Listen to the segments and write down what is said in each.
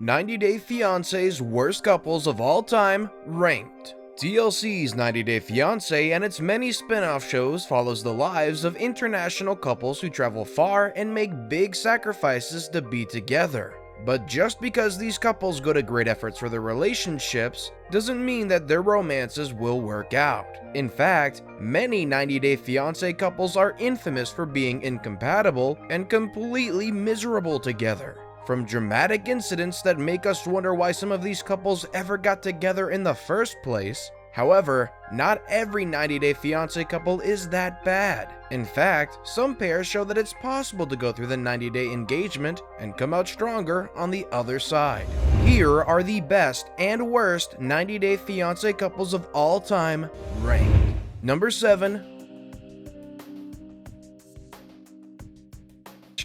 90 Day Fiancé's worst couples of all time ranked. TLC's 90 Day Fiancé and its many spin-off shows follows the lives of international couples who travel far and make big sacrifices to be together. But just because these couples go to great efforts for their relationships doesn't mean that their romances will work out. In fact, many 90 Day Fiancé couples are infamous for being incompatible and completely miserable together. From dramatic incidents that make us wonder why some of these couples ever got together in the first place. However, not every 90 Day Fiancé couple is that bad. In fact, some pairs show that it's possible to go through the 90-day engagement and come out stronger on the other side. Here are the best and worst 90 Day Fiancé couples of all time ranked. Number 7.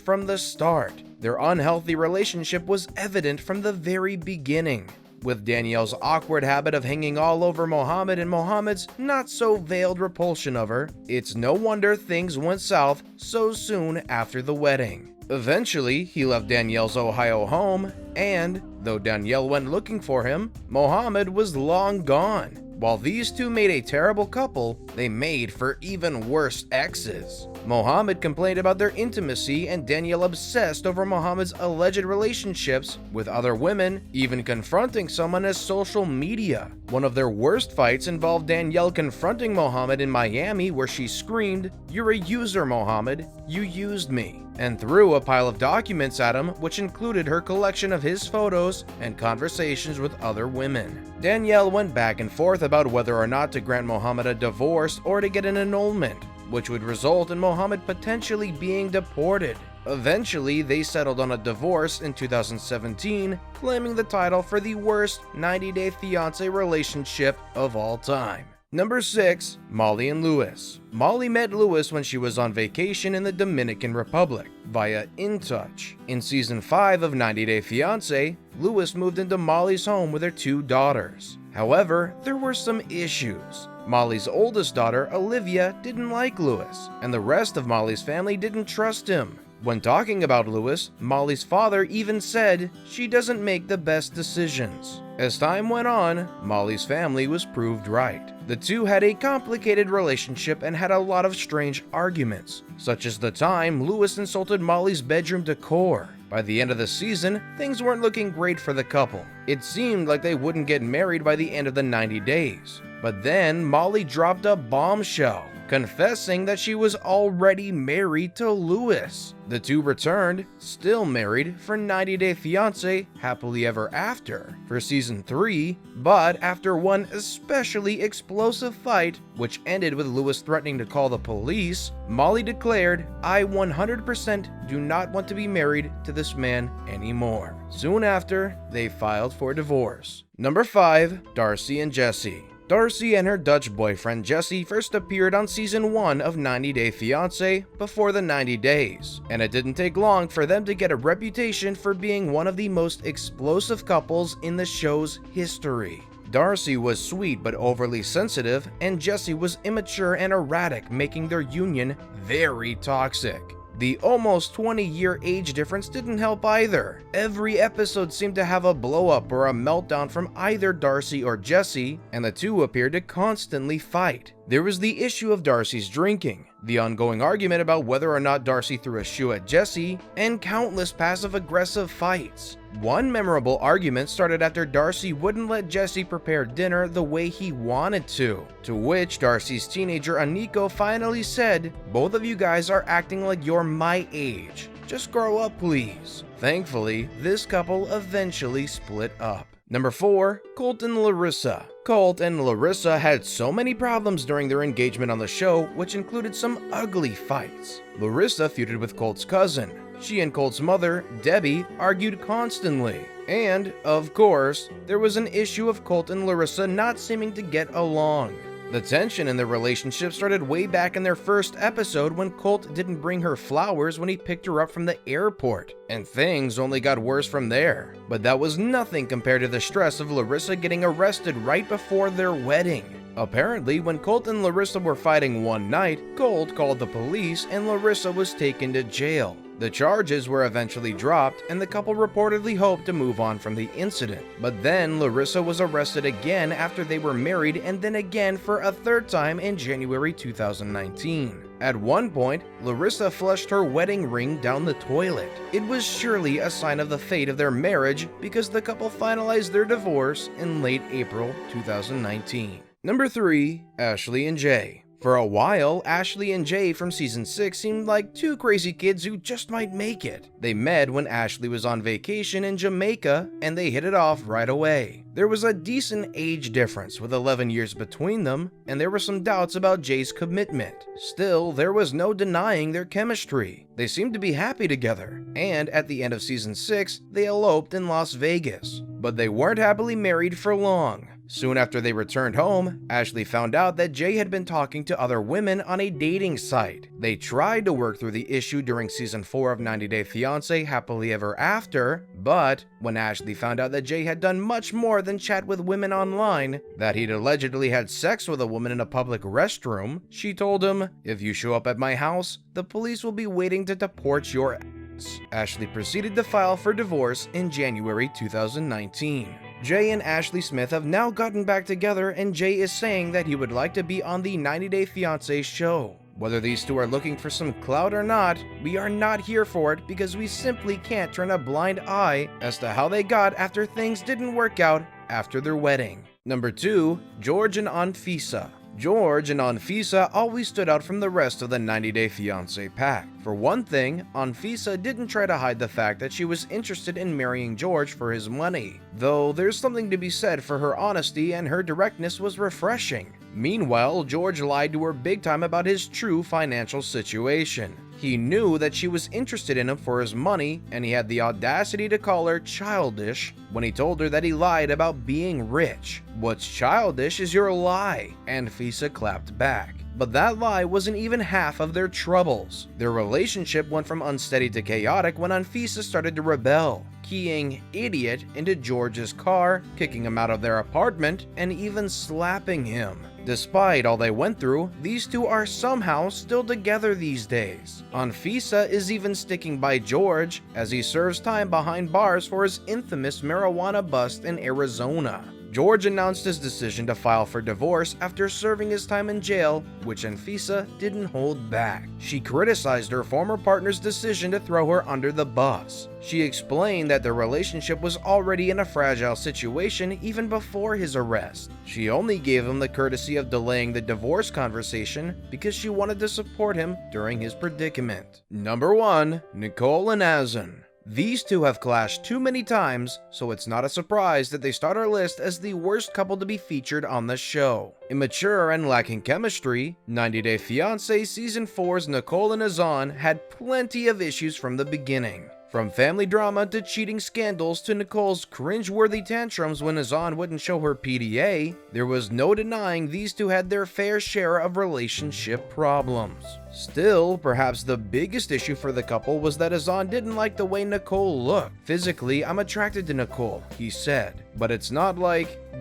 From the start, their unhealthy relationship was evident from the very beginning. With Danielle's awkward habit of hanging all over Mohamed and Mohammed's not-so-veiled repulsion of her, it's no wonder things went south so soon after the wedding. Eventually, he left Danielle's Ohio home, and, though Danielle went looking for him, Mohamed was long gone. While these two made a terrible couple, they made for even worse exes. Mohamed complained about their intimacy and Danielle obsessed over Mohamed's alleged relationships with other women, even confronting someone as social media. One of their worst fights involved Danielle confronting Mohamed in Miami, where she screamed, "You're a user, Mohamed, you used me," and threw a pile of documents at him, which included her collection of his photos and conversations with other women. Danielle went back and forth about whether or not to grant Mohamed a divorce or to get an annulment, which would result in Mohamed potentially being deported. Eventually, they settled on a divorce in 2017, claiming the title for the worst 90 Day Fiancé relationship of all time. Number 6. Molly and Louis. Molly met Louis when she was on vacation in the Dominican Republic via InTouch. In season 5 of 90 Day Fiancé, Louis moved into Molly's home with her 2 daughters. However, there were some issues. Molly's oldest daughter, Olivia, didn't like Louis, and the rest of Molly's family didn't trust him. When talking about Louis, Molly's father even said she doesn't make the best decisions. As time went on, Molly's family was proved right. The two had a complicated relationship and had a lot of strange arguments, such as the time Louis insulted Molly's bedroom decor. By the end of the season, things weren't looking great for the couple. It seemed like they wouldn't get married by the end of the 90 days. But then Molly dropped a bombshell, confessing that she was already married to Louis. The two returned, still married, for 90 Day Fiancé Happily Ever After for season 3, but after one especially explosive fight, which ended with Louis threatening to call the police, Molly declared, "I 100% do not want to be married to this man anymore." Soon after, they filed for divorce. Number 5. Darcy and Jesse. Darcy and her Dutch boyfriend Jesse first appeared on season 1 of 90 Day Fiancé before the 90 days, and it didn't take long for them to get a reputation for being one of the most explosive couples in the show's history. Darcy was sweet but overly sensitive, and Jesse was immature and erratic, making their union very toxic. The almost 20-year age difference didn't help either. Every episode seemed to have a blow-up or a meltdown from either Darcy or Jesse, and the two appeared to constantly fight. There was the issue of Darcy's drinking, the ongoing argument about whether or not Darcy threw a shoe at Jesse, and countless passive-aggressive fights. One memorable argument started after Darcy wouldn't let Jesse prepare dinner the way he wanted to which Darcy's teenager Aniko finally said, "Both of you guys are acting like you're my age. Just grow up, please." Thankfully, this couple eventually split up. Number 4. Colton and Larissa. Colt and Larissa had so many problems during their engagement on the show, which included some ugly fights. Larissa feuded with Colt's cousin. She and Colt's mother, Debbie, argued constantly. And, of course, there was an issue of Colt and Larissa not seeming to get along. The tension in their relationship started way back in their first episode when Colt didn't bring her flowers when he picked her up from the airport, and things only got worse from there. But that was nothing compared to the stress of Larissa getting arrested right before their wedding. Apparently, when Colt and Larissa were fighting one night, Colt called the police and Larissa was taken to jail. The charges were eventually dropped, and the couple reportedly hoped to move on from the incident. But then Larissa was arrested again after they were married, and then again for a third time in January 2019. At one point, Larissa flushed her wedding ring down the toilet. It was surely a sign of the fate of their marriage because the couple finalized their divorce in late April 2019. Number 3. Ashley and Jay. For a while, Ashley and Jay from season 6 seemed like two crazy kids who just might make it. They met when Ashley was on vacation in Jamaica, and they hit it off right away. There was a decent age difference with 11 years between them, and there were some doubts about Jay's commitment. Still, there was no denying their chemistry. They seemed to be happy together, and at the end of season 6, they eloped in Las Vegas. But they weren't happily married for long. Soon after they returned home, Ashley found out that Jay had been talking to other women on a dating site. They tried to work through the issue during season 4 of 90 Day Fiancé Happily Ever After, but when Ashley found out that Jay had done much more than chat with women online, that he'd allegedly had sex with a woman in a public restroom, she told him, "If you show up at my house, the police will be waiting to deport your ass." Ashley proceeded to file for divorce in January 2019. Jay and Ashley Smith have now gotten back together, and Jay is saying that he would like to be on the 90 Day Fiancé show. Whether these two are looking for some clout or not, we are not here for it because we simply can't turn a blind eye as to how they got after things didn't work out after their wedding. Number 2. George and Anisa. George and Anisa always stood out from the rest of the 90 Day Fiancé pack. For one thing, Anisa didn't try to hide the fact that she was interested in marrying George for his money, though there's something to be said for her honesty, and her directness was refreshing. Meanwhile, George lied to her big time about his true financial situation. He knew that she was interested in him for his money, and he had the audacity to call her childish when he told her that he lied about being rich. "What's childish is your lie," Anisa clapped back. But that lie wasn't even half of their troubles. Their relationship went from unsteady to chaotic when Anisa started to rebel, keying "idiot" into George's car, kicking him out of their apartment, and even slapping him. Despite all they went through, these two are somehow still together these days. Anisa is even sticking by George as he serves time behind bars for his infamous marijuana bust in Arizona. George announced his decision to file for divorce after serving his time in jail, which Anisa didn't hold back. She criticized her former partner's decision to throw her under the bus. She explained that their relationship was already in a fragile situation even before his arrest. She only gave him the courtesy of delaying the divorce conversation because she wanted to support him during his predicament. Number 1. Nicole and Azan. These two have clashed too many times, so it's not a surprise that they start our list as the worst couple to be featured on the show. Immature and lacking chemistry, 90 Day Fiancé Season 4's Nicole and Azan had plenty of issues from the beginning. From family drama to cheating scandals to Nicole's cringe-worthy tantrums when Azan wouldn't show her PDA, there was no denying these two had their fair share of relationship problems. Still, perhaps the biggest issue for the couple was that Azan didn't like the way Nicole looked. "Physically, I'm attracted to Nicole," he said, "but it's not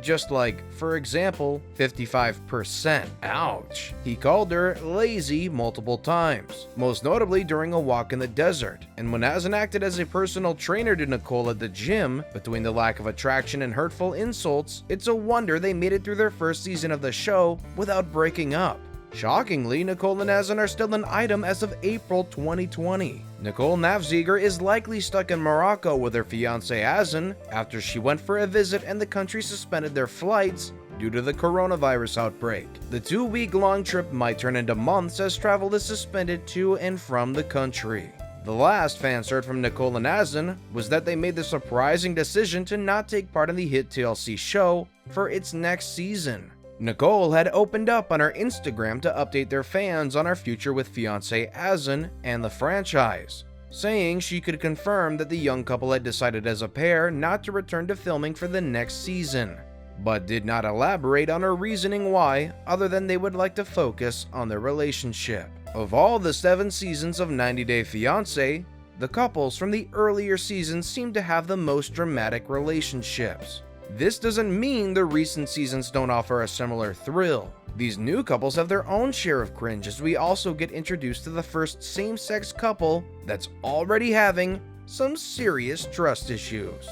just like, for example, 55%. Ouch." He called her lazy multiple times, most notably during a walk in the desert. And when Azan acted as a personal trainer to Nicole at the gym, between the lack of attraction and hurtful insults, it's a wonder they made it through their first season of the show without breaking up. Shockingly, Nicole and Azan are still an item as of April 2020. Nicole Navziger is likely stuck in Morocco with her fiancé Azan after she went for a visit and the country suspended their flights due to the coronavirus outbreak. The 2-week-long trip might turn into months as travel is suspended to and from the country. The last fans heard from Nicole and Azan was that they made the surprising decision to not take part in the hit TLC show for its next season. Nicole had opened up on her Instagram to update their fans on her future with fiancé Azan and the franchise, saying she could confirm that the young couple had decided as a pair not to return to filming for the next season, but did not elaborate on her reasoning why, other than they would like to focus on their relationship. Of all the 7 seasons of 90 Day Fiancé, the couples from the earlier seasons seem to have the most dramatic relationships. This doesn't mean the recent seasons don't offer a similar thrill. These new couples have their own share of cringe, as we also get introduced to the first same-sex couple that's already having some serious trust issues.